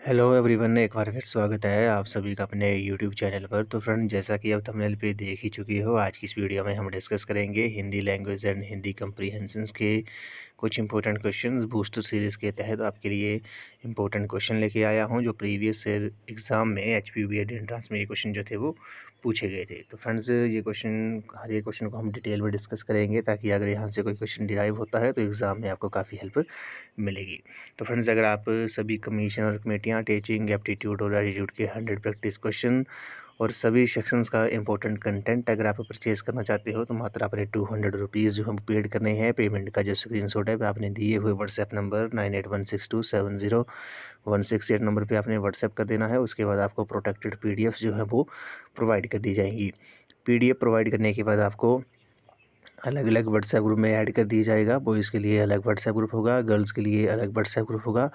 Hello everyone, एक बार फिर स्वागत है आप सभी का अपने यूट्यूब चैनल पर। तो फ्रेंड, जैसा कि आप थंबनेल पे देख ही चुकी हो, आज की इस वीडियो में हम डिस्कस करेंगे हिंदी लैंग्वेज एंड हिंदी कम्प्रीहेंशंस के कुछ इंपॉर्टेंट क्वेश्चंस। बूस्टर सीरीज़ के तहत आपके लिए इंपॉर्टेंट क्वेश्चन लेके आया हूं, जो प्रीवियस एग्ज़ाम में एचपीयू बीएड एंट्रेंस में ये क्वेश्चन जो थे वो पूछे गए थे। तो फ्रेंड्स, हर एक क्वेश्चन को हम डिटेल में डिस्कस करेंगे, ताकि अगर यहाँ से कोई क्वेश्चन डिराइव होता है तो एग्ज़ाम में आपको काफ़ी हेल्प मिलेगी। तो फ्रेंड्स, अगर आप सभी कमीशन और कमेटियाँ, टीचिंग, एप्टीट्यूड और एटीट्यूड के 100 प्रैक्टिस क्वेश्चन और सभी सेक्शंस का इंपॉर्टेंट कंटेंट अगर आप परचेज़ करना चाहते हो, तो मात्र आपने 200 रुपीज़ जो हम पेड करने हैं। पेमेंट का जो स्क्रीनशॉट है वह आपने दिए हुए व्हाट्सएप नंबर 9816270168 नंबर पे आपने व्हाट्सएप कर देना है। उसके बाद आपको प्रोटेक्टेड पीडीएफ्स जो है वो प्रोवाइड कर दी जाएंगी। पीडीएफ प्रोवाइड करने के बाद आपको अलग अलग व्हाट्सएप ग्रुप में ऐड कर दिया जाएगा। बॉयज़ के लिए अलग व्हाट्सएप ग्रुप होगा, गर्ल्स के लिए अलग व्हाट्सएप ग्रुप होगा,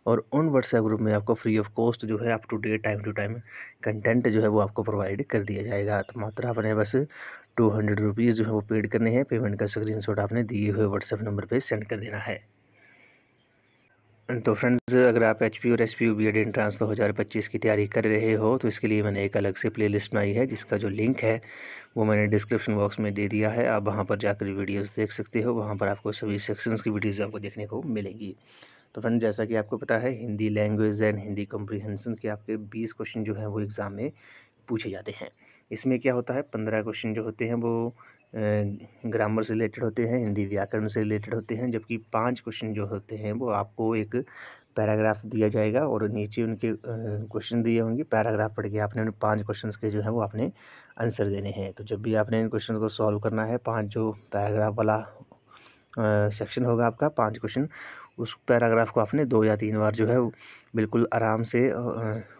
और उन व्हाट्सएप ग्रुप में आपको फ्री ऑफ कॉस्ट जो है up to date, time to time content जो है वो आपको प्रोवाइड कर दिया जाएगा। तो मात्र आपने बस 200 रुपीज़ जो है वो पेड करने हैं। पेमेंट का स्क्रीनशॉट आपने दिए हुए व्हाट्सएप नंबर पर सेंड कर देना है। तो फ्रेंड्स, अगर आप एचपी और एसपीयू बीएड एंट्रेंस 2025 की तैयारी कर रहे हो, तो इसके लिए मैंने एक अलग से प्लेलिस्ट बनाई है, जिसका जो लिंक है वो मैंने डिस्क्रिप्शन बॉक्स में दे दिया है। आप वहां पर जाकर वीडियोस देख सकते हो। वहां पर आपको सभी सेक्शंस की वीडियोस आपको देखने को मिलेंगी। तो फ्रेंड्स, जैसा कि आपको पता है, Hindi language and Hindi comprehension के आपके 20 क्वेश्चन जो हैं वो एग्ज़ाम में पूछे जाते हैं। इसमें क्या होता है, 15 क्वेश्चन जो होते हैं वो ग्रामर से रिलेटेड होते हैं, हिंदी व्याकरण से रिलेटेड होते हैं, जबकि 5 क्वेश्चन जो होते हैं वो आपको एक पैराग्राफ दिया जाएगा और नीचे उनके क्वेश्चन दिए होंगे। पैराग्राफ पढ़ के आपने उन 5 क्वेश्चंस के जो है वो आपने आंसर देने हैं। तो जब भी आपने इन क्वेश्चन को सॉल्व करना है, 5 जो पैराग्राफ वाला सेक्शन होगा आपका, 5 क्वेश्चन, उस पैराग्राफ को आपने 2 या 3 बार जो है वो बिल्कुल आराम से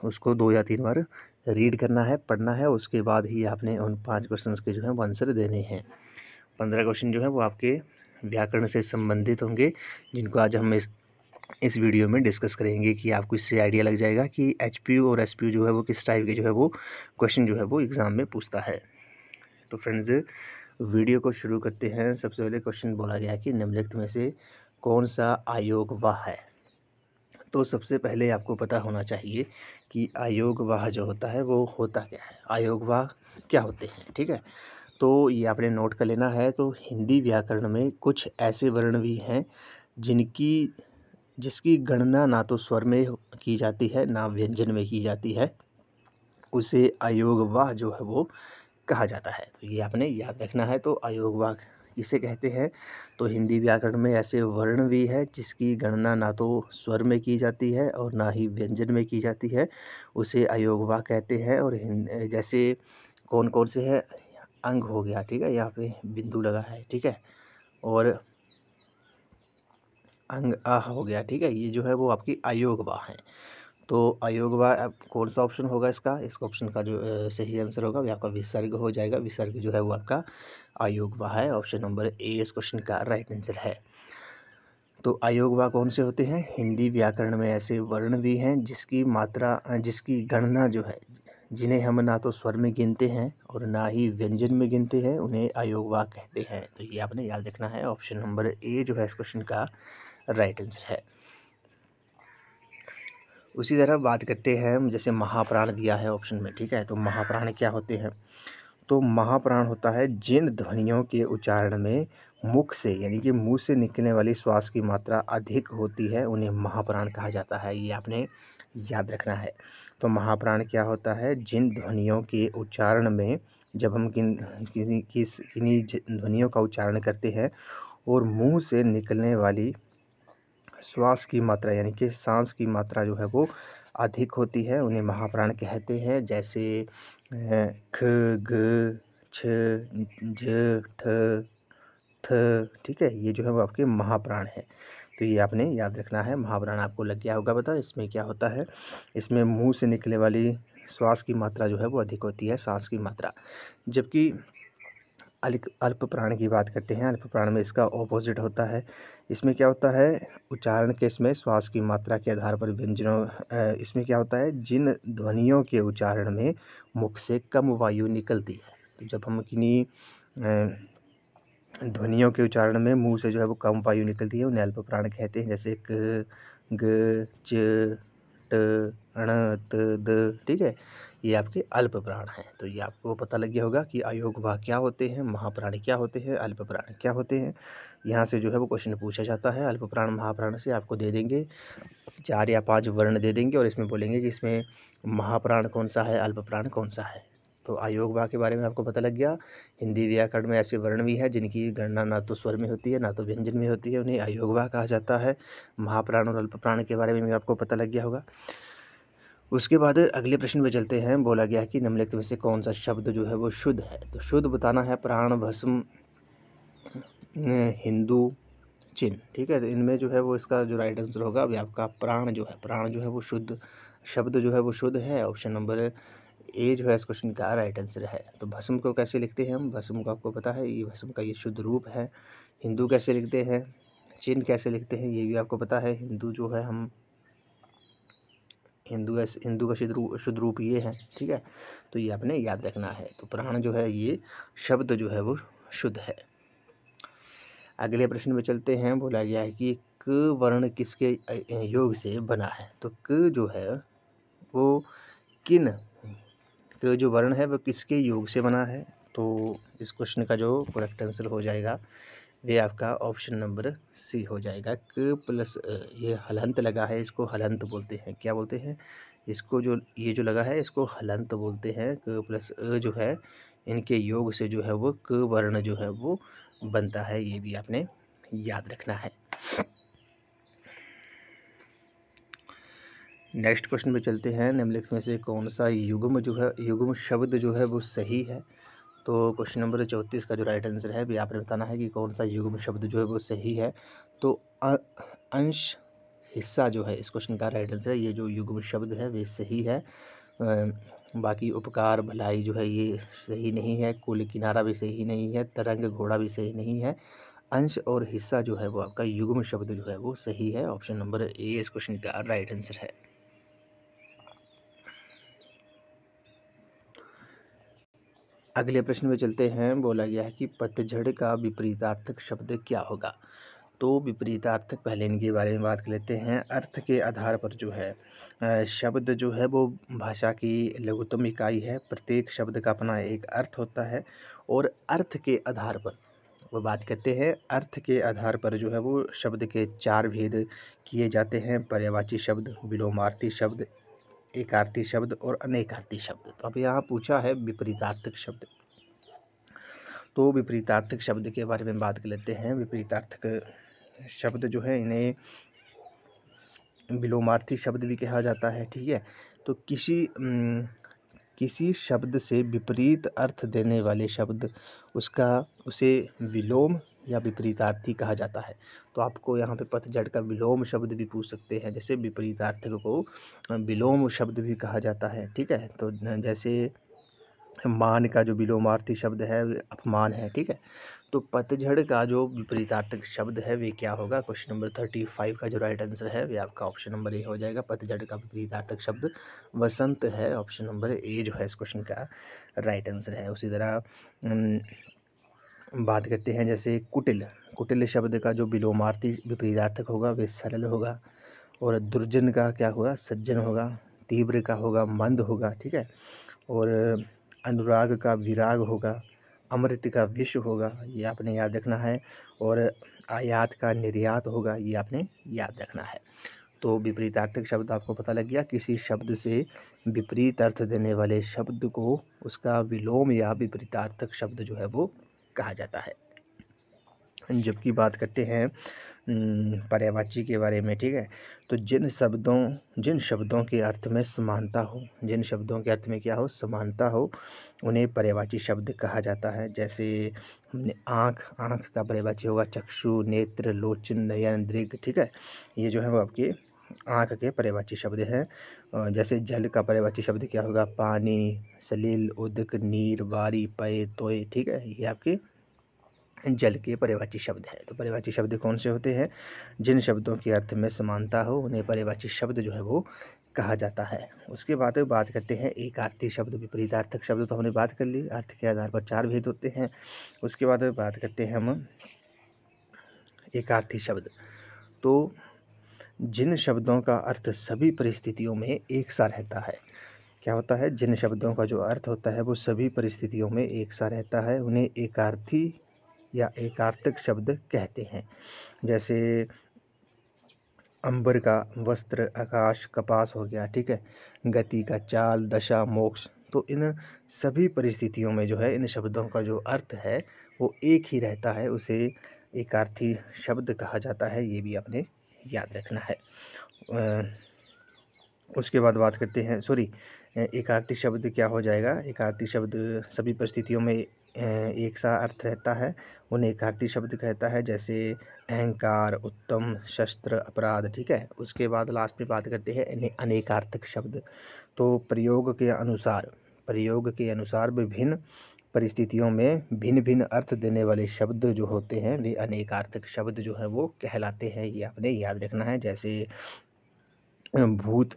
उसको 2 या 3 बार रीड करना है, पढ़ना है। उसके बाद ही आपने उन 5 क्वेश्चंस के जो है वो आंसर देने हैं। 15 क्वेश्चन जो है वो आपके व्याकरण से संबंधित होंगे, जिनको आज हम इस वीडियो में डिस्कस करेंगे, कि आपको इससे आइडिया लग जाएगा कि एचपीयू और एसपीयू जो है वो किस टाइप के जो है वो क्वेश्चन जो है वो एग्ज़ाम में पूछता है। तो फ्रेंड्स, वीडियो को शुरू करते हैं। सबसे पहले क्वेश्चन बोला गया कि निम्नलिखित में से कौन सा अयोगवाह है। तो सबसे पहले आपको पता होना चाहिए कि अयोगवाह जो होता है वो होता क्या है, अयोगवाह क्या होते हैं। ठीक है, तो ये आपने नोट कर लेना है। तो हिंदी व्याकरण में कुछ ऐसे वर्ण भी हैं जिसकी गणना ना तो स्वर में की जाती है, ना व्यंजन में की जाती है, उसे अयोगवाह जो है वो कहा जाता है। तो ये आपने याद रखना है। तो अयोगवाह किसे कहते हैं, तो हिंदी व्याकरण में ऐसे वर्ण भी है जिसकी गणना ना तो स्वर में की जाती है और ना ही व्यंजन में की जाती है, उसे अयोगवाह कहते हैं। और जैसे कौन कौन से है, अंग हो गया, ठीक है, यहाँ पे बिंदु लगा है, ठीक है, और अंग आ हो गया, ठीक है, ये जो है वो आपकी अयोगवाह है। तो अयोगवाह अब कौन सा ऑप्शन होगा इसका ऑप्शन का जो सही आंसर होगा वो आपका विसर्ग हो जाएगा। विसर्ग जो है वो आपका अयोगवाह है। ऑप्शन नंबर ए इस क्वेश्चन का राइट आंसर है। तो अयोगवाह कौन से होते हैं, हिंदी व्याकरण में ऐसे वर्ण भी हैं जिसकी गणना जो है, जिन्हें हम ना तो स्वर में गिनते हैं और ना ही व्यंजन में गिनते हैं, उन्हें अयोगवाह कहते हैं। तो ये आपने याद रखना है। ऑप्शन नंबर ए जो है इस क्वेश्चन का राइट आंसर है। उसी तरह बात करते हैं हम, जैसे महाप्राण दिया है ऑप्शन में, ठीक है, तो महाप्राण क्या होते हैं। तो महाप्राण होता है जिन ध्वनियों के उच्चारण में मुख से, यानी कि मुंह से निकलने वाली श्वास की मात्रा अधिक होती है, उन्हें महाप्राण कहा जाता है। ये आपने याद रखना है। तो महाप्राण क्या होता है, जिन ध्वनियों के उच्चारण में, जब हम किन्हीं ध्वनियों का उच्चारण करते हैं और मुंह से निकलने वाली श्वास की मात्रा, यानी कि सांस की मात्रा जो है वो अधिक होती है, उन्हें महाप्राण कहते हैं। जैसे ख, ग, छ, ज, ठ, थ, ठीक है, ये जो है वो आपके महाप्राण है। तो ये आपने याद रखना है। महाप्राण आपको लग गया होगा पता। इसमें क्या होता है, इसमें मुंह से निकलने वाली श्वास की मात्रा जो है वो अधिक होती है, सांस की मात्रा। जबकि अल्प प्राण की बात करते हैं, अल्प प्राण में इसका ऑपोजिट होता है। इसमें क्या होता है, उच्चारण के इसमें श्वास की मात्रा के आधार पर इसमें क्या होता है, जिन ध्वनियों के उच्चारण में मुख से कम वायु निकलती है, तो जब हम किन्हीं ध्वनियों के उच्चारण में मुंह से जो है वो कम वायु निकलती है, उन्हें अल्प प्राण कहते हैं। जैसे क, ग, च, ट, ण, त, द, ठीक है, ये आपके अल्प प्राण हैं। तो ये आपको पता लग गया होगा कि अयोग वाह क्या होते हैं, महाप्राण क्या होते हैं, अल्प प्राण क्या होते हैं। यहाँ से जो है वो क्वेश्चन पूछा जाता है। अल्प प्राण महाप्राण से आपको दे देंगे 4 या 5 वर्ण दे देंगे और इसमें बोलेंगे कि इसमें महाप्राण कौन सा है, अल्प प्राण कौन सा है। तो अयोग वाह के बारे में आपको पता लग गया। हिंदी व्याकरण में ऐसे वर्ण भी हैं जिनकी गणना ना तो स्वर में होती है ना तो व्यंजन में होती है, उन्हें अयोग वाह कहा जाता है। महाप्राण और अल्प प्राण के बारे में भी आपको पता लग गया होगा। उसके बाद अगले प्रश्न पे चलते हैं। बोला गया कि निम्नलिखित में से कौन सा शब्द जो है वो शुद्ध है। तो शुद्ध बताना है प्राण, भस्म, हिंदू, चिन्ह, ठीक है। तो इनमें जो है वो इसका जो राइट आंसर होगा अभी आपका प्राण जो है वो शुद्ध शब्द जो है वो शुद्ध है। ऑप्शन नंबर ए जो है इस क्वेश्चन का राइट आंसर है। तो भस्म को कैसे लिखते हैं हम, भस्म को आपको पता है, ये भस्म का ये शुद्ध रूप है। हिंदू कैसे लिखते हैं, चिन्ह कैसे लिखते हैं, ये भी आपको पता है। हिंदू जो है हम हिंदू का शुद्ध रूप ये है, ठीक है। तो ये आपने याद रखना है। तो प्राण जो है ये शब्द जो है वो शुद्ध है। अगले प्रश्न में चलते हैं। बोला गया है कि क वर्ण किसके योग से बना है। तो क जो है वो किन क जो वर्ण है वो किसके योग से बना है। तो इस क्वेश्चन का जो करेक्ट आंसर हो जाएगा वे आपका ऑप्शन नंबर सी हो जाएगा। क प्लस ये हलंत लगा है, इसको हलंत बोलते हैं। क्या बोलते हैं इसको, जो ये जो लगा है इसको हलंत बोलते हैं। क प्लस जो है इनके योग से जो है वो क वर्ण जो है वो बनता है। ये भी आपने याद रखना है। नेक्स्ट क्वेश्चन पे चलते हैं। निम्नलिखित में से कौन सा युग्म जो है, युग्म शब्द जो है वो सही है। तो क्वेश्चन नंबर 34 का जो राइट आंसर है भी आपने बताना है कि कौन सा युग्म शब्द जो है वो सही है। तो अंश, हिस्सा जो है इस क्वेश्चन का राइट आंसर है। ये जो युग्म शब्द है वे सही है। बाकी उपकार, भलाई जो है ये सही नहीं है। कुल, किनारा भी सही नहीं है। तरंग, घोड़ा भी सही नहीं है। अंश और हिस्सा जो है वो आपका युग्म शब्द जो है वो सही है। ऑप्शन नंबर ए इस क्वेश्चन का राइट आंसर है। अगले प्रश्न में चलते हैं। बोला गया है कि पतझड़ का विपरीतार्थक शब्द क्या होगा। तो विपरीतार्थक, पहले इनके बारे में बात कर लेते हैं। अर्थ के आधार पर जो है शब्द जो है वो भाषा की लघुत्तम इकाई है। प्रत्येक शब्द का अपना एक अर्थ होता है और अर्थ के आधार पर वो बात करते हैं। अर्थ के आधार पर जो है वो शब्द के 4 भेद किए जाते हैं। पर्यायवाची शब्द, विलोमार्थी शब्द, एकार्थी शब्द और अनेकार्थी शब्द। तो अब यहाँ पूछा है विपरीतार्थक शब्द। तो विपरीतार्थक शब्द के बारे में बात कर लेते हैं। विपरीतार्थक शब्द जो है इन्हें विलोमार्थी शब्द भी कहा जाता है, ठीक है। तो किसी शब्द से विपरीत अर्थ देने वाले शब्द उसे विलोम या विपरीतार्थी कहा जाता है। तो आपको यहाँ पे पतझड़ का विलोम शब्द भी पूछ सकते हैं। जैसे विपरीतार्थक को विलोम शब्द भी कहा जाता है, ठीक है। तो जैसे मान का जो विलोमार्थी शब्द है अपमान है, ठीक है। तो पतझड़ का जो विपरीतार्थक शब्द है वे क्या होगा। क्वेश्चन नंबर 35 का जो राइट आंसर है वे आपका ऑप्शन नंबर ए हो जाएगा। पतझड़ का विपरीतार्थक शब्द वसंत है। ऑप्शन नंबर ए जो है इस क्वेश्चन का राइट आंसर है। उसी तरह बात करते हैं जैसे कुटिल शब्द का जो विलोमार्थी विपरीतार्थक होगा वे सरल होगा। और दुर्जन का क्या होगा, सज्जन होगा। तीव्र का होगा, मंद होगा, ठीक है। और अनुराग का विराग होगा। अमृत का विष होगा, ये आपने याद रखना है। और आयात का निर्यात होगा, ये आपने याद रखना है। तो विपरीतार्थक शब्द आपको पता लग गया। किसी शब्द से विपरीत अर्थ देने वाले शब्द को उसका विलोम या विपरीतार्थक शब्द जो है वो कहा जाता है। जबकि बात करते हैं पर्यायवाची के बारे में, ठीक है। तो जिन शब्दों के अर्थ में समानता हो, जिन शब्दों के अर्थ में क्या हो, समानता हो, उन्हें पर्यायवाची शब्द कहा जाता है। जैसे हमने आँख का पर्यायवाची होगा चक्षु, नेत्र, लोचन, नयन, दृग, ठीक है। ये जो है वो आपके आँख के पर्यायवाची शब्द हैं। जैसे जल का पर्यायवाची शब्द क्या होगा, पानी, सलिल, उदक, नीर, वारी, पय, तोय, ठीक है। ये आपके जल के पर्यायवाची शब्द हैं। तो पर्यायवाची शब्द कौन से होते हैं, जिन शब्दों के अर्थ में समानता हो उन्हें पर्यायवाची शब्द जो है वो कहा जाता है। उसके बाद बात करते हैं एकार्थी शब्द। विपरीतार्थक शब्द तो हमने बात कर ली, अर्थ के आधार पर 4 भेद होते हैं। उसके बाद बात करते हैं हम एकार्थी शब्द। तो जिन शब्दों का अर्थ सभी परिस्थितियों में एक सा रहता है। क्या होता है? जिन शब्दों का जो अर्थ होता है वो सभी परिस्थितियों में एक सा रहता है, उन्हें एकार्थी या एकार्थक शब्द कहते हैं। जैसे अंबर का, वस्त्र, आकाश, कपास हो गया, ठीक है। गति का, चाल, दशा, मोक्ष। तो इन सभी परिस्थितियों में जो है इन शब्दों का जो अर्थ है वो एक ही रहता है, उसे एकार्थी शब्द कहा जाता है। ये भी आपने याद रखना है। उसके बाद बात करते हैं, सॉरी, एकार्थी शब्द क्या हो जाएगा? एकार्थी शब्द सभी परिस्थितियों में एक सा अर्थ रहता है, उन्हें एकार्थी शब्द कहता है। जैसे अहंकार, उत्तम, शस्त्र, अपराध, ठीक है। उसके बाद लास्ट में बात करते हैं अनेकार्थक शब्द। तो प्रयोग के अनुसार विभिन्न परिस्थितियों में भिन्न भिन्न अर्थ देने वाले शब्द जो होते हैं वे अनेकार्थक शब्द जो हैं वो कहलाते हैं। ये आपने याद रखना है। जैसे भूत,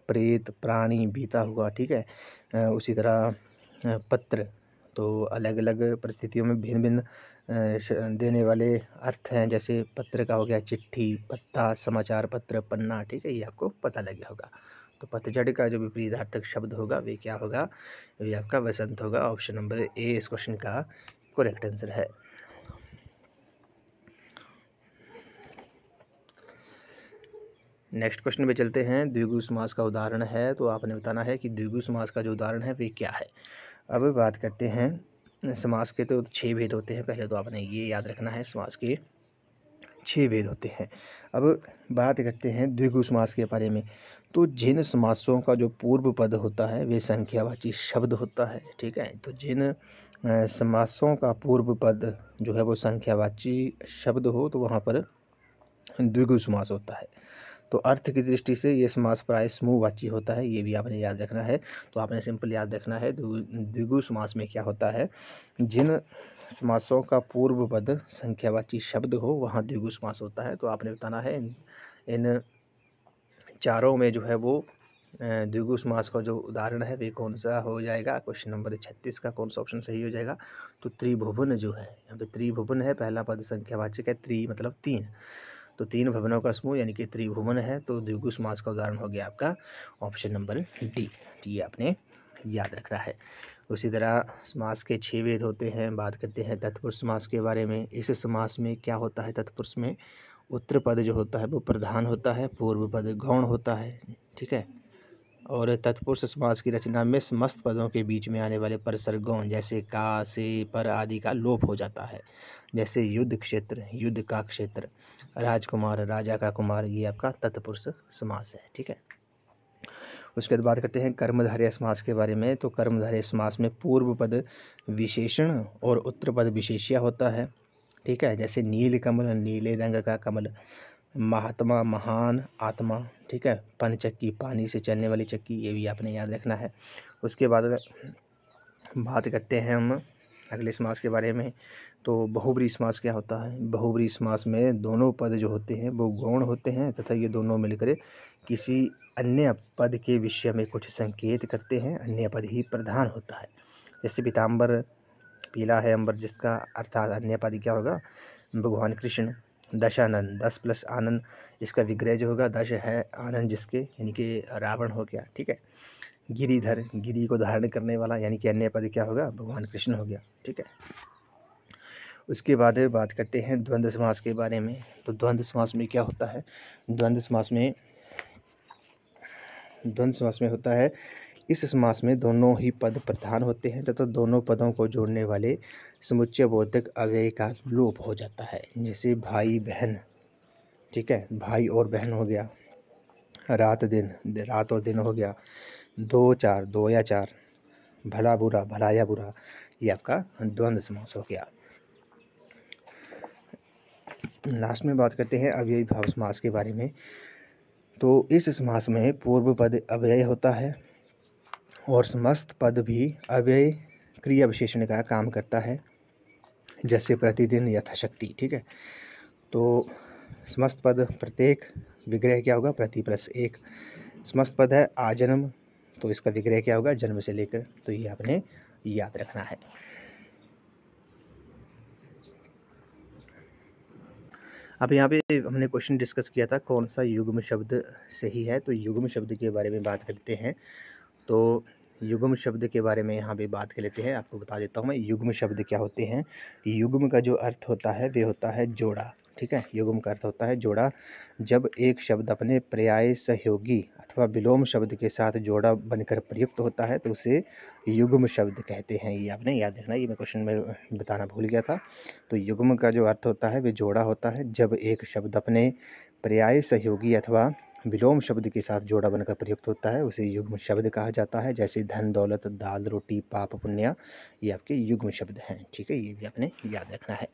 प्रेत, प्राणी, बीता हुआ, ठीक है। उसी तरह पत्र, तो अलग अलग परिस्थितियों में भिन्न भिन्न देने वाले अर्थ हैं। जैसे पत्र का हो गया चिट्ठी, पत्ता, समाचार पत्र, पन्ना, ठीक है। ये आपको पता लग गया होगा। तो पतझड़ का जो विपरीतार्थक शब्द होगा वे क्या होगा? वे आपका वसंत होगा। ऑप्शन नंबर ए इस क्वेश्चन का करेक्ट आंसर है। नेक्स्ट क्वेश्चन पे चलते हैं। द्विगु समास का उदाहरण है, तो आपने बताना है कि द्विगु समास का जो उदाहरण है वे क्या है। अब बात करते हैं समास के, तो 6 भेद होते हैं। पहले तो आपने ये याद रखना है, समास के 6 भेद होते हैं। अब बात करते हैं द्विगु समास के बारे में। तो जिन समासों का जो पूर्व पद होता है वे संख्यावाची शब्द होता है, ठीक है। तो जिन समासों का पूर्व पद जो है वो संख्यावाची शब्द हो तो वहाँ पर द्विगु समास होता है। तो अर्थ की दृष्टि से ये समास प्राय समूहवाची होता है। ये भी आपने याद रखना है। तो आपने सिंपल याद रखना है द्विगु समास में क्या होता है, जिन समासों का पूर्व पद संख्यावाची शब्द हो वहाँ द्विगु समास होता है। तो आपने बताना है इन चारों में जो है वो द्विगु समास का जो उदाहरण है वे कौन सा हो जाएगा? क्वेश्चन नंबर 36 का कौन सा ऑप्शन सही हो जाएगा? तो त्रिभुवन जो है, यहाँ पे त्रिभुवन है, पहला पद संख्यावाचक है, त्रि मतलब 3, तो 3 भवनों का समूह यानी कि त्रिभुवन है। तो द्विगु समास का उदाहरण हो गया आपका ऑप्शन नंबर डी। ये आपने याद रखना है। उसी तरह समास के 6 भेद होते हैं। बात करते हैं तत्पुरुष समास के बारे में। इस समास में क्या होता है? तत्पुरुष में उत्तर पद जो होता है वो प्रधान होता है, पूर्व पद गौण होता है, ठीक है। और तत्पुरुष समास की रचना में समस्त पदों के बीच में आने वाले परसर्गों जैसे का, से, पर आदि का लोप हो जाता है। जैसे युद्ध क्षेत्र, युद्ध का क्षेत्र, राजकुमार, राजा का कुमार, ये आपका तत्पुरुष समास है, ठीक है। उसके बाद बात करते हैं कर्मधारय समास के बारे में। तो कर्मधारय समास में पूर्व पद विशेषण और उत्तर पद विशेष्य होता है, ठीक है। जैसे नील कमल, नीले रंग का कमल, महात्मा, महान, आत्मा, ठीक है। पनचक्की, पानी से चलने वाली चक्की, ये भी आपने याद रखना है। उसके बाद बात करते हैं हम अगले समास के बारे में। तो बहुब्रीहि समास क्या होता है? बहुब्रीहि समास में दोनों पद जो होते हैं वो गौण होते हैं तथा ये दोनों मिलकर किसी अन्य पद के विषय में कुछ संकेत करते हैं, अन्य पद ही प्रधान होता है। जैसे पीताम्बर, पीला है अंबर, जिसका अर्थात अन्य पद क्या होगा? भगवान कृष्ण। दशानन, 10 प्लस आनंद, इसका विग्रह जो होगा दश है आनंद जिसके, यानी कि रावण हो गया, ठीक है। गिरिधर, गिरि को धारण करने वाला, यानी कि अन्य पद क्या होगा? भगवान कृष्ण हो गया, ठीक है। उसके बाद बात करते हैं द्वंद्व समास के बारे में। तो द्वंद्व समास में क्या होता है? द्वंद्व समास में होता है, इस समास में दोनों ही पद प्रधान होते हैं तथा दोनों पदों को जोड़ने वाले समुच्चय बोधक अव्यय का लोप हो जाता है। जैसे भाई बहन, ठीक है, भाई और बहन हो गया। रात दिन, रात और दिन हो गया। 2 4, 2 या 4, भला बुरा, भला या बुरा, ये आपका द्वंद्व समास हो गया। लास्ट में बात करते हैं अव्ययी भाव समास के बारे में। तो इस समास में पूर्व पद अव्यय होता है और समस्त पद भी अव्यय क्रिया विशेषण का काम करता है। जैसे प्रतिदिन, यथाशक्ति, ठीक है। तो समस्त पद प्रत्येक, विग्रह क्या होगा? प्रति प्लस 1। समस्त पद है आजन्म, तो इसका विग्रह क्या होगा? जन्म से लेकर। तो ये आपने याद रखना है। अब यहाँ पे हमने क्वेश्चन डिस्कस किया था कौन सा युग्म शब्द सही है, तो युग्म शब्द के बारे में बात करते हैं। तो युग्म शब्द के बारे में यहाँ पे बात कर लेते हैं। आपको बता देता हूँ मैं युग्म शब्द क्या होते हैं। युग्म का जो अर्थ होता है वे होता है जोड़ा, ठीक है। युग्म का अर्थ होता है जोड़ा। जब एक शब्द अपने पर्याय, सहयोगी अथवा विलोम शब्द के साथ जोड़ा बनकर प्रयुक्त होता है तो उसे युग्म शब्द कहते हैं। ये आपने याद रखना, ये मैं क्वेश्चन में बताना भूल गया था। तो युग्म का जो अर्थ होता है वे जोड़ा होता है। जब एक शब्द अपने पर्याय, सहयोगी अथवा विलोम शब्द के साथ जोड़ा बनकर प्रयुक्त होता है उसे युग्म शब्द कहा जाता है। जैसे धन, दौलत, दाल, रोटी, पाप, पुण्य, ये आपके युग्म शब्द हैं, ठीक है। ये भी आपने याद रखना है।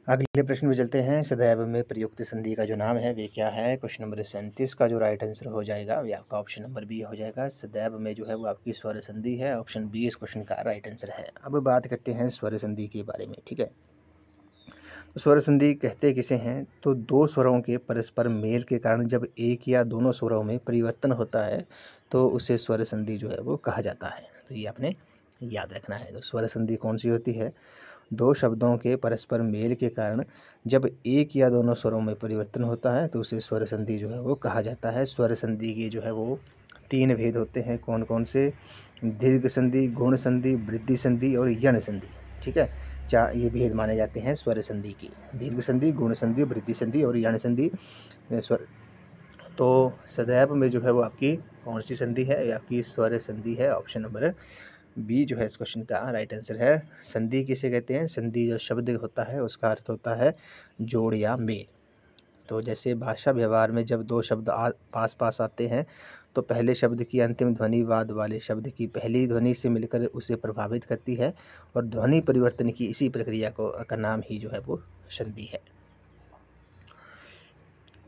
अगले प्रश्न में चलते हैं। सदैव में प्रयुक्त संधि का जो नाम है वे क्या है। क्वेश्चन नंबर 37 का जो राइट आंसर हो जाएगा वे आपका ऑप्शन नंबर बी हो जाएगा। सदैव में जो है वो आपकी स्वर संधि है। ऑप्शन बी इस क्वेश्चन का राइट आंसर है। अब बात करते हैं स्वर संधि के बारे में, ठीक है। तो स्वर संधि कहते किसे हैं, तो दो स्वरों के परस्पर मेल के कारण जब एक या दोनों स्वरों में परिवर्तन होता है तो उसे स्वर संधि जो है वो कहा जाता है। तो ये आपने याद रखना है। तो स्वर संधि कौन सी होती है, दो शब्दों के परस्पर मेल के कारण जब एक या दोनों स्वरों में परिवर्तन होता है तो उसे स्वर संधि जो है वो कहा जाता है। स्वर संधि के जो है वो तीन भेद होते हैं। कौन कौन से, दीर्घ संधि, गुण संधि, वृद्धि संधि और यण संधि, ठीक है। ये भेद माने जाते हैं स्वर संधि की। दीर्घ संधि, गुण संधि, वृद्धि संधि और यण संधि स्वर। तो सदैव में जो है वो आपकी कौन सी संधि है, ये आपकी स्वर संधि है। ऑप्शन नंबर बी जो है इस क्वेश्चन का राइट आंसर है। संधि किसे कहते हैं, संधि जो शब्द होता है उसका अर्थ होता है जोड़ या मेल। तो जैसे भाषा व्यवहार में जब दो शब्द पास पास आते हैं तो पहले शब्द की अंतिम ध्वनि बाद वाले शब्द की पहली ध्वनि से मिलकर उसे प्रभावित करती है और ध्वनि परिवर्तन की इसी प्रक्रिया का नाम ही जो है वो संधि है।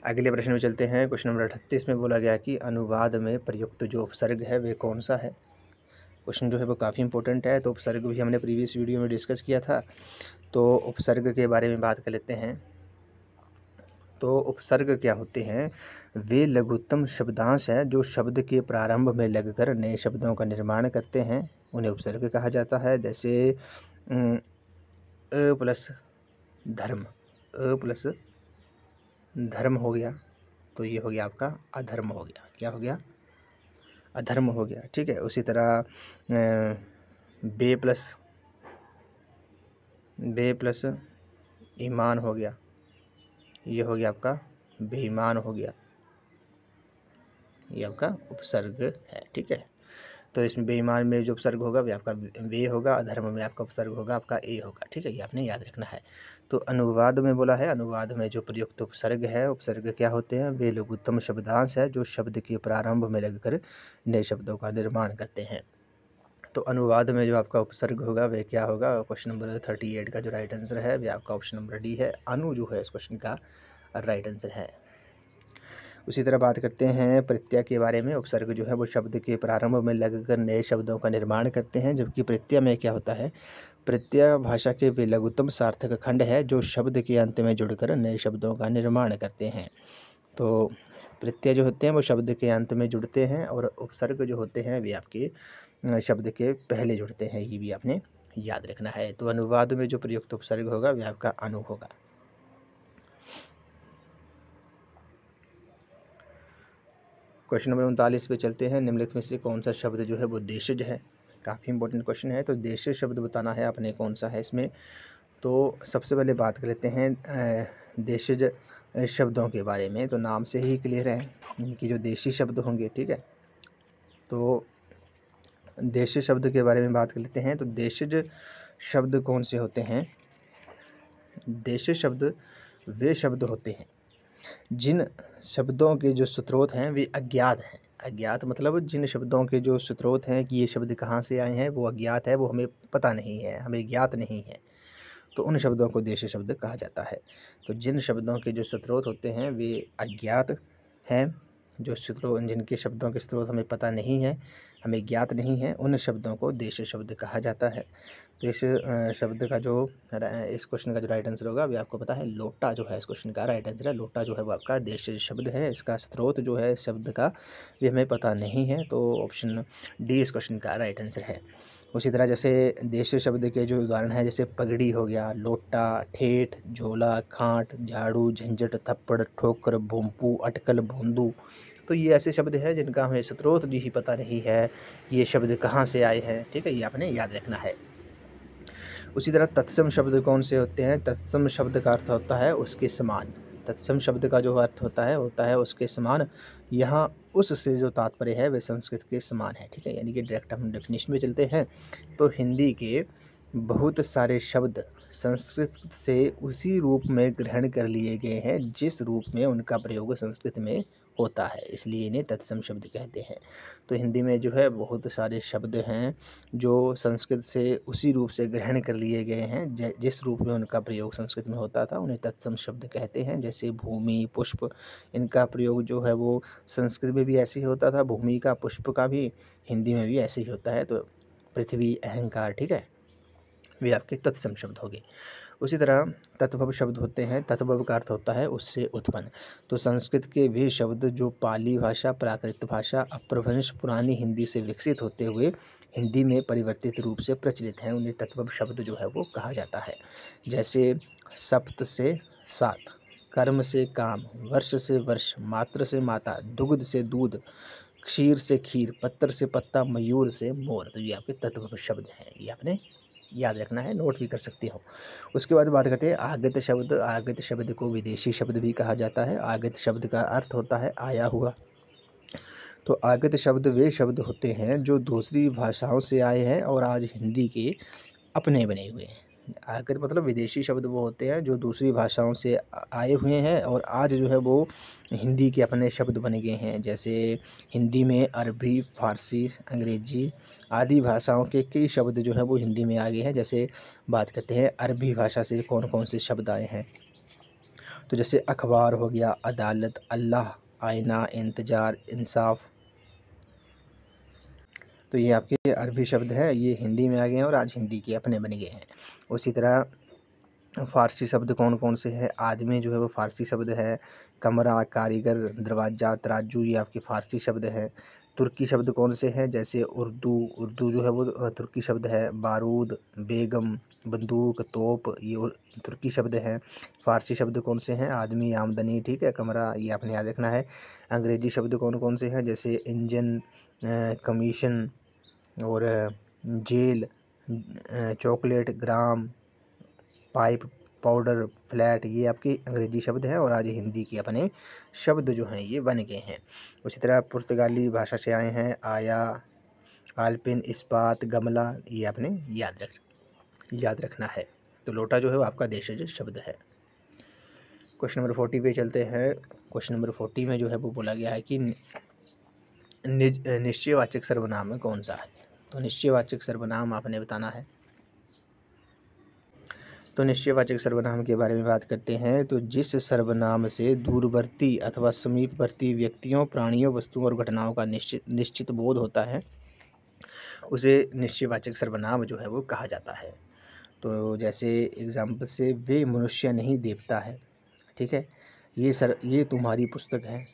अगले प्रश्न में चलते हैं। क्वेश्चन नंबर 38 में बोला गया कि अनुवाद में प्रयुक्त जो उपसर्ग है वे कौन सा है। क्वेश्चन जो है वो काफ़ी इंपॉर्टेंट है। तो उपसर्ग भी हमने प्रीवियस वीडियो में डिस्कस किया था। तो उपसर्ग के बारे में बात कर लेते हैं। तो उपसर्ग क्या होते हैं, वे लघुत्तम शब्दांश हैं जो शब्द के प्रारंभ में लगकर नए शब्दों का निर्माण करते हैं, उन्हें उपसर्ग कहा जाता है। जैसे अ प्लस धर्म, अ प्लस धर्म हो गया तो ये हो गया आपका अधर्म हो गया। क्या हो गया, अधर्म हो गया, ठीक है। उसी तरह बे प्लस ईमान हो गया, ये हो गया आपका बेईमान हो गया, ये आपका उपसर्ग है, ठीक है। तो इसमें बेईमान में जो उपसर्ग होगा वे आपका वे होगा, अधर्म में आपका उपसर्ग होगा आपका ए होगा, ठीक है। ये आपने याद रखना है। तो अनुवाद में बोला है, अनुवाद में जो प्रयुक्त उपसर्ग है, उपसर्ग क्या होते हैं, वे लघुत्तम शब्दांश है जो शब्द के प्रारंभ में लगकर नए शब्दों का निर्माण करते हैं। तो अनुवाद में जो आपका उपसर्ग होगा वह क्या होगा। क्वेश्चन नंबर 38 का जो राइट आंसर है वह आपका ऑप्शन नंबर डी है। अनु जो है इस क्वेश्चन का राइट आंसर है। उसी तरह बात करते हैं प्रत्यय के बारे में। उपसर्ग जो है वो शब्द के प्रारंभ में लगकर नए शब्दों का निर्माण करते हैं, जबकि प्रत्यय में क्या होता है, प्रत्यय भाषा के वे लघुत्तम सार्थक खंड है जो शब्द के अंत में जुड़कर नए शब्दों का निर्माण करते हैं। तो प्रत्यय जो होते हैं वो शब्द के अंत में जुड़ते हैं और उपसर्ग जो होते हैं वे आपके शब्द के पहले जुड़ते हैं, ये भी आपने याद रखना है। तो अनुवाद में जो प्रयुक्त उपसर्ग होगा वह आपका अनु होगा। क्वेश्चन नंबर 39 पे चलते हैं। निम्नलिखित में से कौन सा शब्द जो है वो देशज है। काफ़ी इंपॉर्टेंट क्वेश्चन है। तो देशज शब्द बताना है आपने कौन सा है इसमें। तो सबसे पहले बात कर लेते हैं देशज शब्दों के बारे में। तो नाम से ही क्लियर है इनकी जो देशी शब्द होंगे, ठीक है। तो देशज शब्द के बारे में बात कर लेते हैं। तो देशज शब्द कौन से होते हैं, देशज शब्द वे शब्द होते हैं जिन शब्दों के जो स्रोत हैं वे अज्ञात हैं। अज्ञात मतलब जिन शब्दों के जो स्रोत हैं कि ये शब्द कहाँ से आए हैं वो अज्ञात है, वो हमें पता नहीं है, हमें ज्ञात नहीं है, तो उन शब्दों को देशी शब्द कहा जाता है। तो जिन शब्दों के जो स्रोत होते हैं वे अज्ञात हैं, जो स्रोत जिनके शब्दों के स्रोत हमें पता नहीं है, हमें ज्ञात नहीं है, उन शब्दों को देशी शब्द कहा जाता है। तो इस शब्द का जो इस क्वेश्चन का जो राइट आंसर होगा अभी आपको पता है लोटा जो है इस क्वेश्चन का राइट आंसर है। लोटा जो है वो आपका देशी शब्द है। इसका स्रोत जो है इस शब्द का ये हमें पता नहीं है, तो ऑप्शन डी इस क्वेश्चन का राइट आंसर है। उसी तरह जैसे देश शब्द के जो उदाहरण हैं, जैसे पगड़ी हो गया, लोटा, ठेठ, झोला, खांट, झाड़ू, झंझट, थप्पड़, ठोकर, भोंपू, अटकल, भोंदू। तो ये ऐसे शब्द हैं जिनका हमें स्रोत भी पता नहीं है, ये शब्द कहाँ से आए हैं, ठीक है, ये आपने याद रखना है। उसी तरह तत्सम शब्द कौन से होते हैं? तत्सम शब्द का अर्थ होता है उसके समान। तत्सम शब्द का जो अर्थ होता है उसके समान। यहाँ उस से जो तात्पर्य है वह संस्कृत के समान है, ठीक है, यानी कि डायरेक्ट हम डेफिनेशन में चलते हैं तो हिंदी के बहुत सारे शब्द संस्कृत से उसी रूप में ग्रहण कर लिए गए हैं जिस रूप में उनका प्रयोग संस्कृत में होता है, इसलिए इन्हें तत्सम शब्द कहते हैं। तो हिंदी में जो है बहुत सारे शब्द हैं जो संस्कृत से उसी रूप से ग्रहण कर लिए गए हैं जिस रूप में उनका प्रयोग संस्कृत में होता था, उन्हें तत्सम शब्द कहते हैं। जैसे भूमि, पुष्प, इनका प्रयोग जो है वो संस्कृत में भी ऐसे ही होता था, भूमि का, पुष्प का भी हिंदी में भी ऐसे ही होता है। तो पृथ्वी, अहंकार, ठीक है, वे आपके तत्सम शब्द हो गए। उसी तरह तत्भव शब्द होते हैं। तत्भव का अर्थ होता है उससे उत्पन्न। तो संस्कृत के वे शब्द जो पाली भाषा, प्राकृत भाषा, अपभ्रंश पुरानी हिंदी से विकसित होते हुए हिंदी में परिवर्तित रूप से प्रचलित हैं, उन्हें तत्भव शब्द जो है वो कहा जाता है। जैसे सप्त से सात, कर्म से काम, वर्ष से वर्ष, मात्र से माता, दुग्ध से दूध, क्षीर से खीर, पत्तर से पत्ता, मयूर से मोर। तो ये आपके तत्भव शब्द हैं, ये आपने याद रखना है, नोट भी कर सकते हो। उसके बाद बात करते हैं आगत शब्द। आगत शब्द को विदेशी शब्द भी कहा जाता है। आगत शब्द का अर्थ होता है आया हुआ। तो आगत शब्द वे शब्द होते हैं जो दूसरी भाषाओं से आए हैं और आज हिंदी के अपने बने हुए हैं। आगत मतलब विदेशी शब्द वो होते हैं जो दूसरी भाषाओं से आए हुए हैं और आज जो है वो हिंदी के अपने शब्द बन गए हैं। जैसे हिंदी में अरबी, फारसी, अंग्रेजी आदि भाषाओं के कई शब्द जो है वो हिंदी में आ गए हैं। जैसे बात करते हैं अरबी भाषा से कौन कौन से शब्द आए हैं, तो जैसे अखबार हो गया, अदालत, अल्लाह, आईना, इंतज़ार, इंसाफ। तो ये आपके अरबी शब्द हैं, ये हिंदी में आ गए हैं और आज हिंदी के अपने बन गए हैं। उसी तरह फ़ारसी शब्द कौन कौन से हैं? आदमी जो है वो फ़ारसी शब्द है। कमरा, कारीगर, दरवाज़ा, तराजू, ये आपके फ़ारसी शब्द हैं। तुर्की शब्द कौन से हैं? जैसे उर्दू, उर्दू जो है वो तुर्की शब्द है। बारूद, बेगम, बंदूक, तोप, ये तुर्की शब्द हैं। फ़ारसी शब्द कौन से हैं? आदमी, आमदनी, ठीक है, कमरा, ये आपने याद रखना है। अंग्रेज़ी शब्द कौन कौन से हैं? जैसे इंजन, कमीशन और जेल, चॉकलेट, ग्राम, पाइप, पाउडर, फ्लैट, ये आपके अंग्रेजी शब्द हैं और आज हिंदी के अपने शब्द जो हैं ये बन गए हैं। उसी तरह पुर्तगाली भाषा से आए हैं आया, आलपिन, इस्पात, गमला, ये आपने याद रखना है। तो लोटा जो है वो आपका देशज शब्द है। क्वेश्चन नंबर 40 पे चलते हैं। क्वेश्चन नंबर 40 में जो है वो बोला गया है कि निश्चयवाचक सर्वनाम कौन सा है? तो निश्चयवाचक सर्वनाम आपने बताना है। तो निश्चयवाचक सर्वनाम के बारे में बात करते हैं। तो जिस सर्वनाम से दूरवर्ती अथवा समीपवर्ती व्यक्तियों, प्राणियों, वस्तुओं और घटनाओं का निश्चित बोध होता है उसे निश्चयवाचक सर्वनाम जो है वो कहा जाता है। तो जैसे एग्जाम्पल से वे मनुष्य नहीं देवता है, ठीक है, ये तुम्हारी पुस्तक है,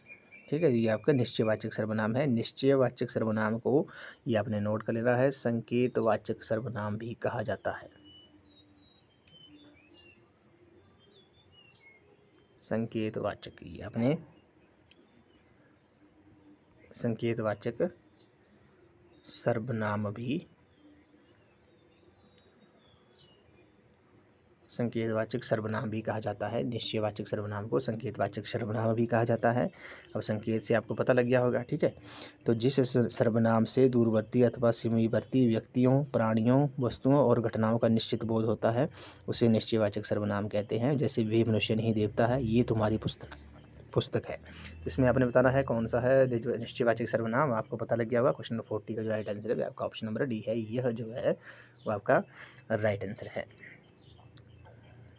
ठीक है, ये आपका निश्चयवाचक सर्वनाम है। निश्चयवाचक सर्वनाम को ये आपने नोट कर लेना है, संकेतवाचक सर्वनाम भी कहा जाता है। संकेतवाचक, ये आपने संकेतवाचक सर्वनाम भी कहा जाता है। निश्चयवाचक सर्वनाम को संकेतवाचक सर्वनाम भी कहा जाता है। अब संकेत से आपको पता लग गया होगा, ठीक है। तो जिस सर्वनाम से दूरवर्ती अथवा समीपवर्ती व्यक्तियों, प्राणियों, वस्तुओं और घटनाओं का निश्चित बोध होता है उसे निश्चयवाचक सर्वनाम कहते हैं। जैसे वे मनुष्य नहीं देवता है, ये तुम्हारी पुस्तक है। इसमें आपने बताना है कौन सा है निश्चयवाचक सर्वनाम, आपको पता लग गया होगा। क्वेश्चन नंबर 40 का जो राइट आंसर है आपका ऑप्शन नंबर डी है, यह जो है वो आपका राइट आंसर है।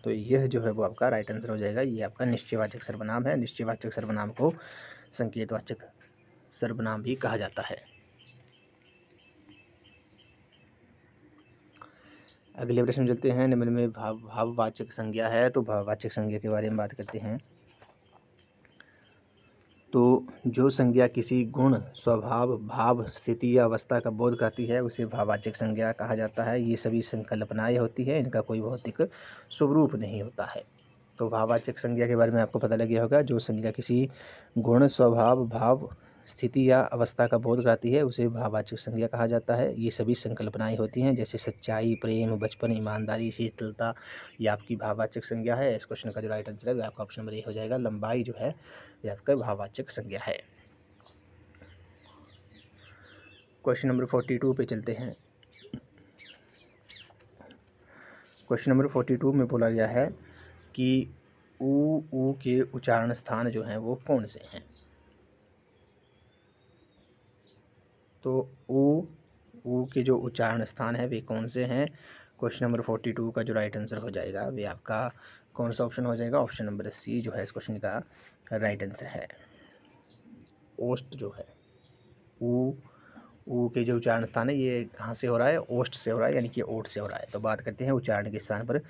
तो यह जो है वो आपका राइट आंसर हो जाएगा, ये आपका निश्चयवाचक सर्वनाम है। निश्चयवाचक सर्वनाम को संकेतवाचक सर्वनाम भी कहा जाता है। अगले प्रश्न में चलते हैं। निम्न में भाववाचक संज्ञा है, तो भाववाचक संज्ञा के बारे में बात करते हैं। तो जो संज्ञा किसी गुण, स्वभाव, भाव, स्थिति या अवस्था का बोध कराती है उसे भाववाचक संज्ञा कहा जाता है। ये सभी संकल्पनाएं होती हैं, इनका कोई भौतिक स्वरूप नहीं होता है। तो भाववाचक संज्ञा के बारे में आपको पता लग गया होगा। जो संज्ञा किसी गुण, स्वभाव, भाव, स्थिति या अवस्था का बोध कराती है उसे भाववाचक संज्ञा कहा जाता है। ये सभी संकल्पनाएं होती हैं, जैसे सच्चाई, प्रेम, बचपन, ईमानदारी, शीतलता, ये आपकी भाववाचक संज्ञा है। इस क्वेश्चन का जो राइट आंसर है वो आपका ऑप्शन नंबर ए हो जाएगा। लंबाई जो है ये आपका भाववाचक संज्ञा है। क्वेश्चन नंबर 42 पे चलते हैं। क्वेश्चन नंबर 42 में बोला गया है कि ऊ के उच्चारण स्थान जो हैं वो कौन से हैं। तो ऊ के जो उच्चारण स्थान है वे कौन से हैं। क्वेश्चन नंबर 42 का जो राइट आंसर हो जाएगा वे आपका कौन सा ऑप्शन हो जाएगा। ऑप्शन नंबर सी जो है इस क्वेश्चन का राइट आंसर है। ओष्ठ जो है ऊ के जो उच्चारण स्थान है ये कहाँ से हो रहा है, ओष्ठ से हो रहा है, यानी कि ओठ से हो रहा है। तो बात करते हैं उच्चारण के स्थान पर।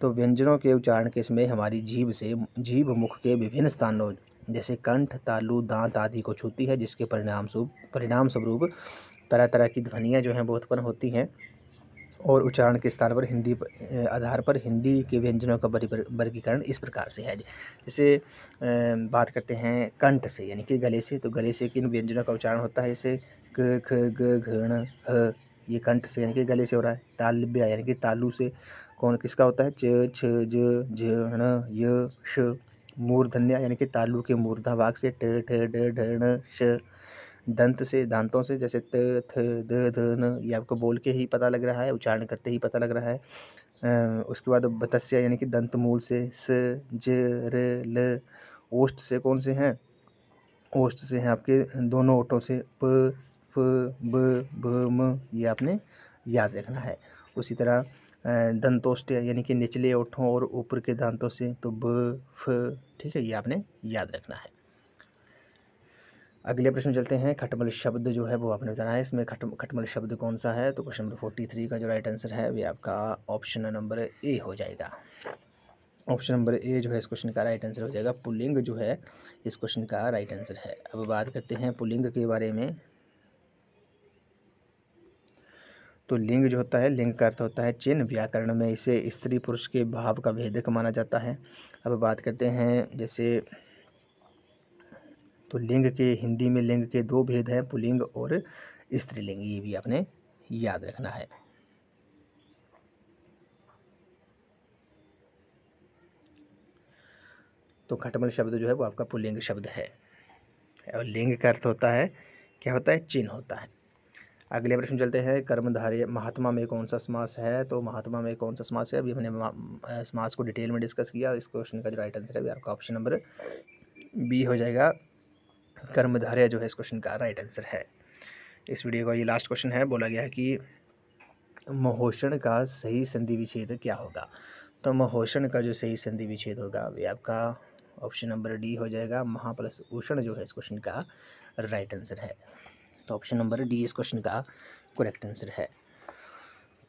तो व्यंजनों के उच्चारण के समय हमारी जीभ मुख के विभिन्न स्थानों जैसे कंठ, तालु, दांत आदि को छूती है, जिसके परिणाम स्वरूप तरह तरह की ध्वनियाँ जो हैं वो उत्पन्न होती हैं। और उच्चारण के स्थान पर आधार पर हिंदी के व्यंजनों का वर्गीकरण इस प्रकार से है। जैसे बात करते हैं कंठ से, यानी कि गले से। तो गले से किन व्यंजनों का उच्चारण होता है, जैसे क, ख, ग, घ, ण, ह, ये कंठ से यानी कि गले से हो रहा है। तालव्य यानी कि तालु से किसका होता है, च, छ, ज, झ, ण, य, श। मूर्धन्य यानी कि तालु के मूर्धा भाग से ट, ठ, ड, ढ, ण, श। दंत से, दांतों से, जैसे त, थ, द, ध, न। ये आपको बोल के ही पता लग रहा है, उच्चारण करते ही पता लग रहा है। उसके बाद बतस्य यानी कि दंत मूल से स, ज, र, ल। ओष्ठ से कौन से हैं, ओष्ठ से हैं आपके दोनों ओठों से प, फ, ब, भ, म। ये आपने याद रखना है। उसी तरह दंतोष्ठ यानी कि निचले ओठों और ऊपर के दांतों से, तो ब, फ। ठीक है, ये आपने याद रखना है। अगले प्रश्न चलते हैं। खटमल शब्द जो है वो आपने बताना है। इसमें खटमल शब्द कौन सा है। तो क्वेश्चन नंबर 43 का जो राइट आंसर है वो आपका ऑप्शन नंबर ए हो जाएगा। ऑप्शन नंबर ए जो है इस क्वेश्चन का राइट आंसर हो जाएगा। पुल्लिंग जो है इस क्वेश्चन का राइट आंसर है। अब बात करते हैं पुल्लिंग के बारे में। तो लिंग जो होता है, लिंग का अर्थ होता है चिन्ह। व्याकरण में इसे स्त्री पुरुष के भाव का भेदक माना जाता है। अब बात करते हैं जैसे, तो लिंग के हिंदी में लिंग के दो भेद हैं, पुल्लिंग और स्त्रीलिंग। ये भी आपने याद रखना है। तो खटमल शब्द जो है वो आपका पुल्लिंग शब्द है। और लिंग का अर्थ होता है, क्या होता है, चिन्ह होता है। अगले प्रश्न चलते हैं। कर्मधारय महात्मा में कौन सा समास है। तो महात्मा में कौन सा समास है, अभी हमने समास को डिटेल में डिस्कस किया। इस क्वेश्चन का जो राइट आंसर है आपका ऑप्शन नंबर बी हो जाएगा। कर्मधारय जो है इस क्वेश्चन का राइट आंसर है। इस वीडियो का ये लास्ट क्वेश्चन है। बोला गया है कि महोषण का सही संधि विच्छेद क्या होगा। तो महोषण का जो सही संधि विच्छेद होगा वे आपका ऑप्शन नंबर डी हो जाएगा। महा प्लस उषण जो है इस क्वेश्चन का राइट आंसर है। तो ऑप्शन नंबर डी इस क्वेश्चन का करेक्ट आंसर है।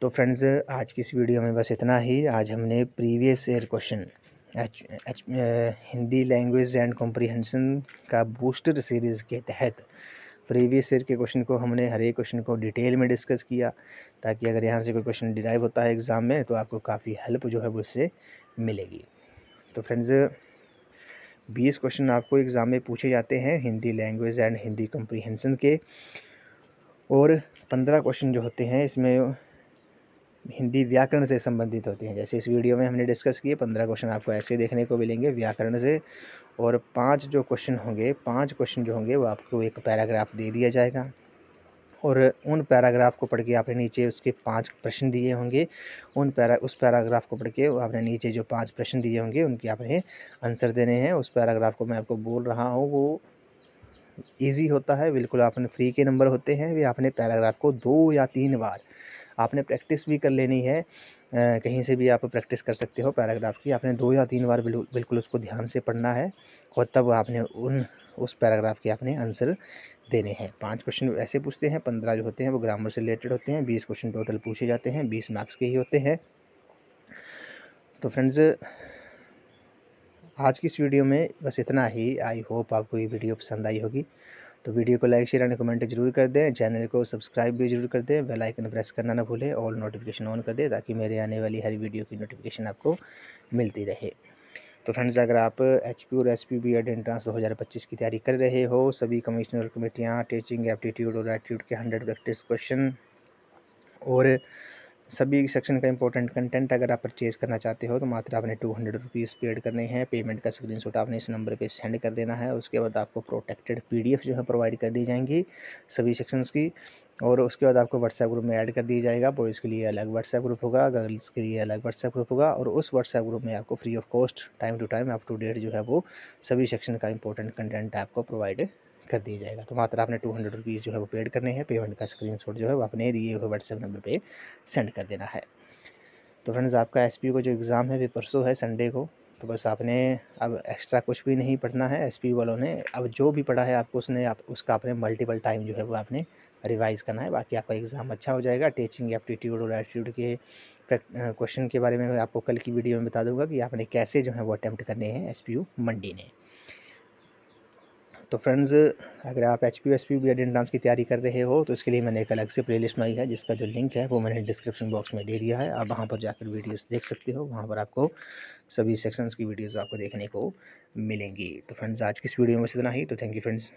तो फ्रेंड्स, आज की इस वीडियो में बस इतना ही। आज हमने previous year question Hindi language and comprehension का बूस्टर सीरीज़ के तहत प्रीवियस ईयर के क्वेश्चन को हमने हर एक क्वेश्चन को डिटेल में डिस्कस किया, ताकि अगर यहाँ से कोई क्वेश्चन डिराइव होता है एग्ज़ाम में तो आपको काफ़ी हेल्प जो है वो इससे मिलेगी। तो फ्रेंड्स, 20 क्वेश्चन आपको एग्ज़ाम में पूछे जाते हैं Hindi language and Hindi comprehension के, और 15 क्वेश्चन जो होते हैं इसमें हिंदी व्याकरण से संबंधित होते हैं। जैसे इस वीडियो में हमने डिस्कस किए 15 क्वेश्चन आपको ऐसे देखने को मिलेंगे व्याकरण से, और 5 जो क्वेश्चन होंगे, 5 क्वेश्चन जो होंगे वो आपको एक पैराग्राफ दे दिया जाएगा, और उन पैराग्राफ को पढ़ के आपने नीचे उसके 5 प्रश्न दिए होंगे। उस पैराग्राफ को पढ़ के आपने नीचे जो 5 प्रश्न दिए होंगे उनके आपने आंसर देने हैं। उस पैराग्राफ को मैं आपको बोल रहा हूँ, वो ईजी होता है, बिल्कुल आपने फ्री के नंबर होते हैं। वे आपने पैराग्राफ को 2 या 3 बार आपने प्रैक्टिस भी कर लेनी है। कहीं से भी आप प्रैक्टिस कर सकते हो पैराग्राफ की। आपने 2 या 3 बार बिल्कुल उसको ध्यान से पढ़ना है, और तब आपने उस पैराग्राफ के आपने आंसर देने हैं। 5 क्वेश्चन ऐसे पूछते हैं, 15 जो होते हैं वो ग्रामर से रिलेटेड होते हैं। 20 क्वेश्चन टोटल पूछे जाते हैं, 20 मार्क्स के ही होते हैं। तो फ्रेंड्स, आज की इस वीडियो में बस इतना ही। आई होप आपको ये वीडियो पसंद आई होगी। तो वीडियो को लाइक शेयर एंड कमेंट जरूर कर दें। चैनल को सब्सक्राइब भी जरूर कर दें। बेल आइकन प्रेस करना ना भूलें। ऑल नोटिफिकेशन ऑन कर दें ताकि मेरे आने वाली हर वीडियो की नोटिफिकेशन आपको मिलती रहे। तो फ्रेंड्स, अगर आप HP और SP B.Ed एंट्रेंस 2025 की तैयारी कर रहे हो, सभी कमिश्नर कमेटियाँ, टीचिंग एप्टीट्यूड और एप्टीट्यूड के 100 प्रैक्टिस क्वेश्चन और सभी सेक्शन का इंपॉर्टेंट कंटेंट अगर आप परचेज़ करना चाहते हो तो मात्र आपने 200 रुपीज़ पेड करने हैं। पेमेंट का स्क्रीनशॉट आपने इस नंबर पे सेंड कर देना है। उसके बाद आपको प्रोटेक्टेड PDF जो है प्रोवाइड कर दी जाएंगी सभी सेक्शंस की, और उसके बाद आपको व्हाट्सएप ग्रुप में ऐड कर दी जाएगा। बॉयज़ के लिए अलग व्हाट्सएप ग्रुप होगा, गर्ल्स के लिए अलग व्हाट्सएप ग्रुप होगा, और उस व्हाट्सएप ग्रुप में आपको free of cost time to time up to date जो है वो सभी सेक्शन का इंपॉर्टेंट कंटेंट आपको प्रोवाइड कर दिया जाएगा। तो मात्र आपने 200 रुपीज़ जो है वो पेड करने हैं। पेमेंट का स्क्रीनशॉट जो है वो अपने दिए हुए व्हाट्सएप नंबर पे सेंड कर देना है। तो फ्रेंड्स, आपका SP का जो एग्ज़ाम है वो परसों है संडे को। तो बस आपने अब एक्स्ट्रा कुछ भी नहीं पढ़ना है। SP वालों ने अब जो भी पढ़ा है आपको उसका आपने मल्टीपल टाइम जो है वो आपने रिवाइज़ करना है। बाकी आपका एग्ज़ाम अच्छा हो जाएगा। टीचिंग एप्टीट्यूड और एप्टीट्यूड के क्वेश्चन के बारे में मैं आपको कल की वीडियो में बता दूंगा कि आपने कैसे जो है वो अटैम्प्ट करने हैं SPU मंडी ने। तो फ्रेंड्स, अगर आप HP SP B.Ed एंट्रेंस की तैयारी कर रहे हो तो इसके लिए मैंने एक अलग से प्लेलिस्ट बनाई है जिसका जो लिंक है वो मैंने डिस्क्रिप्शन बॉक्स में दे दिया है। आप वहाँ पर जाकर वीडियोस देख सकते हो। वहाँ पर आपको सभी सेक्शंस की वीडियोस आपको देखने को मिलेंगी। तो फ्रेंड्स, आज की इस वीडियो में इतना ही। तो थैंक यू फ्रेंड्स।